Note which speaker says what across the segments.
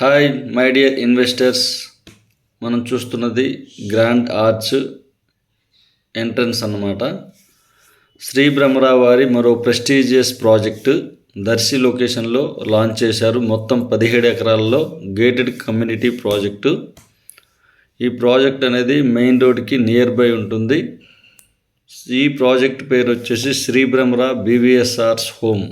Speaker 1: Hi my dear investors, మనం చూస్తున్నది grand arch entrance అన్నమాట. శ్రీ బ్రహ్మరావు వారి మరో ప్రెస్టీజియస్ ప్రాజెక్టు దర్శి లొకేషన్లో లాంచ్ చేశారు. మొత్తం 17 ఎకరాల్లో గేటెడ్ కమ్యూనిటీ ప్రాజెక్టు. ఈ ప్రాజెక్ట్ అనేది మెయిన్ రోడ్కి నియర్ బై ఉంటుంది. ఈ ప్రాజెక్ట్ పేరు వచ్చేసి శ్రీ బ్రహ్మరా బీవీఎస్ఆర్స్ హోమ్.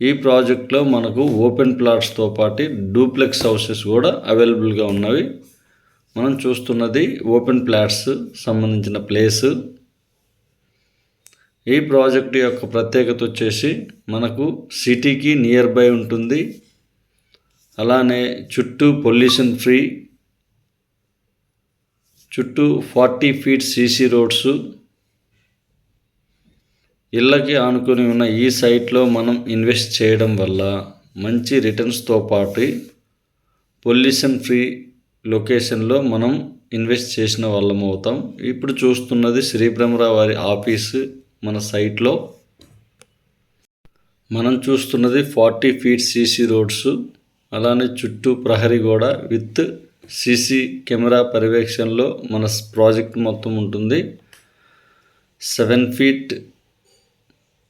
Speaker 1: ఈ ప్రాజెక్ట్లో మనకు ఓపెన్ ప్లాట్స్తో పాటు డూప్లెక్స్ హౌసెస్ కూడా అవైలబుల్గా ఉన్నవి. మనం చూస్తున్నది ఓపెన్ ప్లాట్స్ సంబంధించిన ప్లేసు. ఈ ప్రాజెక్టు యొక్క ప్రత్యేకత వచ్చేసి మనకు సిటీకి నియర్ బై ఉంటుంది. అలానే చుట్టూ పొల్యూషన్ ఫ్రీ, చుట్టూ 40 ఫీట్ సీసీ రోడ్సు. ఇళ్ళకి ఆనుకొని ఉన్న ఈ సైట్లో మనం ఇన్వెస్ట్ చేయడం వల్ల మంచి రిటర్న్స్తో పాటు పొల్యూషన్ ఫ్రీ లొకేషన్లో మనం ఇన్వెస్ట్ చేసిన వాళ్ళం అవుతాం. ఇప్పుడు చూస్తున్నది శ్రీ బ్రహ్మరావు వారి ఆఫీసు మన సైట్లో. మనం చూస్తున్నది 40 ఫీట్ సీసీ రోడ్సు, అలానే చుట్టూ ప్రహరీ గోడ విత్ సీసీ కెమెరా పర్యవేక్షణలో మన ప్రాజెక్ట్ మొత్తం ఉంటుంది. 7 ఫీట్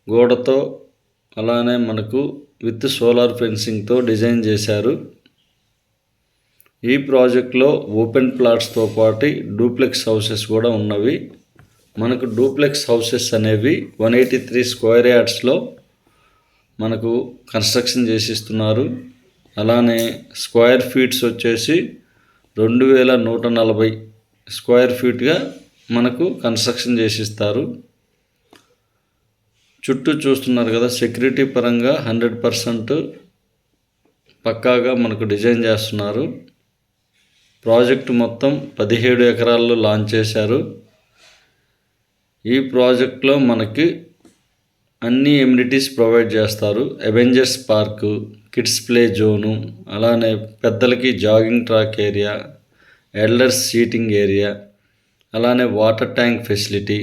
Speaker 1: గోడతో అలానే మనకు విత్ సోలార్ ఫెన్సింగ్తో డిజైన్ చేశారు. ఈ ప్రాజెక్ట్లో ఓపెన్ ప్లాట్స్తో పాటు డూప్లెక్స్ హౌసెస్ కూడా ఉన్నవి. మనకు డూప్లెక్స్ హౌసెస్ అనేవి 183 స్క్వేర్ యార్డ్స్లో మనకు కన్స్ట్రక్షన్ చేసిస్తున్నారు. అలానే స్క్వేర్ ఫీట్స్ వచ్చేసి 2140 స్క్వేర్ ఫీట్గా మనకు కన్స్ట్రక్షన్ చేసిస్తారు. చుట్టూ చూస్తున్నారు కదా, సెక్యూరిటీ పరంగా 100% పక్కాగా మనకు డిజైన్ చేస్తున్నారు. ప్రాజెక్టు మొత్తం 17 ఎకరాల్లో లాంచ్ చేశారు. ఈ ప్రాజెక్ట్లో మనకి అన్ని ఎమ్యూనిటీస్ ప్రొవైడ్ చేస్తారు. Avengers park, kids play zone, అలానే పెద్దలకి jogging track area, elders seating area, అలానే వాటర్ ట్యాంక్ ఫెసిలిటీ.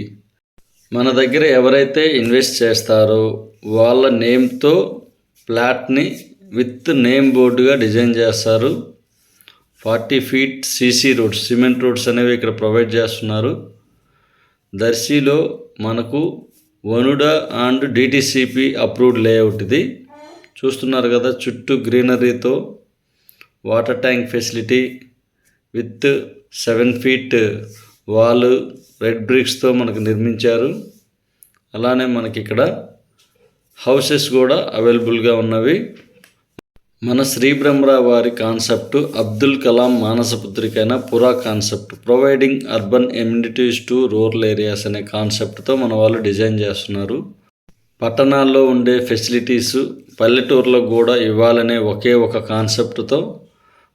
Speaker 1: మన దగ్గర ఎవరైతే ఇన్వెస్ట్ చేస్తారో వాళ్ళ నేమ్తో ప్లాట్ని విత్ నేమ్ బోర్డుగా డిజైన్ చేస్తారు. 40 feet CC roads, cement roads అనేవి ఇక్కడ ప్రొవైడ్ చేస్తున్నారు. దర్శిలో మనకు వనుడా అండ్ డిటిసిపి అప్రూవ్డ్ లేఅవుట్ ఇది. చూస్తున్నారు కదా, చుట్టూ గ్రీనరీతో water tank facility with 7 feet wall red బ్రిక్స్తో మనకు నిర్మించారు. అలానే మనకి ఇక్కడ హౌసెస్ కూడా అవైలబుల్గా ఉన్నవి. మన శ్రీ బ్రహ్మరావు వారి కాన్సెప్ట్ అబ్దుల్ కలాం మానసపుత్రికైన పురా concept, providing urban amenities to rural areas అనే కాన్సెప్ట్తో మన వాళ్ళు డిజైన్ చేస్తున్నారు. పట్టణాల్లో ఉండే ఫెసిలిటీస్ పల్లెటూరులో కూడా ఇవ్వాలనే ఒకే ఒక కాన్సెప్ట్తో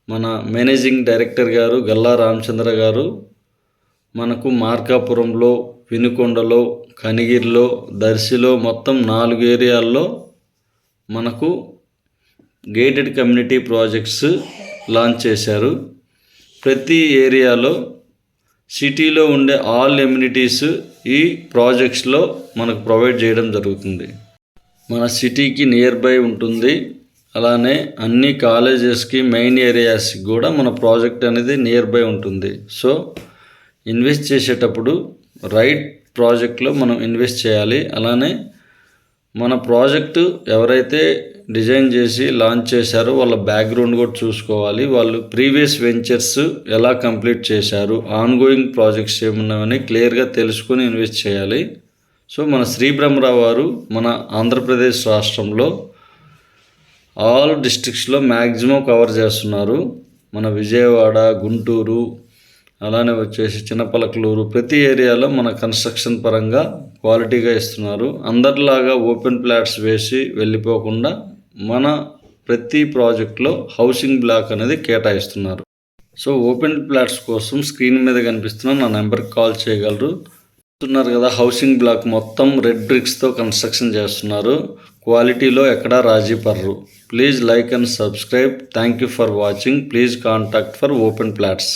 Speaker 1: మన మేనేజింగ్ డైరెక్టర్ గారు గల్లా రామచంద్ర గారు మనకు మార్కాపురంలో, వినుకొండలో, కనిగిరిలో, దర్శిలో మొత్తం 4 ఏరియాల్లో మనకు గేటెడ్ కమ్యూనిటీ ప్రాజెక్ట్స్ లాంచ్ చేశారు. ప్రతి ఏరియాలో సిటీలో ఉండే ఆల్ ఎమ్యూనిటీస్ ఈ ప్రాజెక్ట్స్లో మనకు ప్రొవైడ్ చేయడం జరుగుతుంది. మన సిటీకి నియర్ బై ఉంటుంది. అలానే అన్ని కాలేజెస్కి, మెయిన్ ఏరియాస్కి కూడా మన ప్రాజెక్ట్ అనేది నియర్ బై ఉంటుంది. సో ఇన్వెస్ట్ చేసేటప్పుడు రైట్ ప్రాజెక్ట్లో మనం ఇన్వెస్ట్ చేయాలి. అలానే మన ప్రాజెక్టు ఎవరైతే డిజైన్ చేసి లాంచ్ చేశారో వాళ్ళ బ్యాక్గ్రౌండ్ కూడా చూసుకోవాలి. వాళ్ళు ప్రీవియస్ వెంచర్స్ ఎలా కంప్లీట్ చేశారు, ఆన్గోయింగ్ ప్రాజెక్ట్స్ ఏమున్నాయని క్లియర్గా తెలుసుకొని ఇన్వెస్ట్ చేయాలి. సో మన శ్రీ బ్రహ్మరావు వారు మన ఆంధ్రప్రదేశ్ రాష్ట్రంలో ఆల్ డిస్ట్రిక్ట్స్లో మ్యాక్సిమం కవర్ చేస్తున్నారు. మన విజయవాడ, గుంటూరు, అలానే వచ్చేసి చిన్నపలకలూరు, ప్రతి ఏరియాలో మన కన్స్ట్రక్షన్ పరంగా క్వాలిటీగా ఇస్తున్నారు. అందరిలాగా ఓపెన్ ప్లాట్స్ వేసి వెళ్ళిపోకుండా మన ప్రతి ప్రాజెక్ట్లో హౌసింగ్ బ్లాక్ అనేది కేటాయిస్తున్నారు. సో ఓపెన్ ప్లాట్స్ కోసం స్క్రీన్ మీద కనిపిస్తున్న నా నెంబర్కి కాల్ చేయగలరు. చూస్తున్నారు కదా, హౌసింగ్ బ్లాక్ మొత్తం రెడ్ బ్రిక్స్తో కన్స్ట్రక్షన్ చేస్తున్నారు. క్వాలిటీలో ఎక్కడా రాజీ పడరు. Please like and subscribe. Thank you for watching. Please contact for open plots.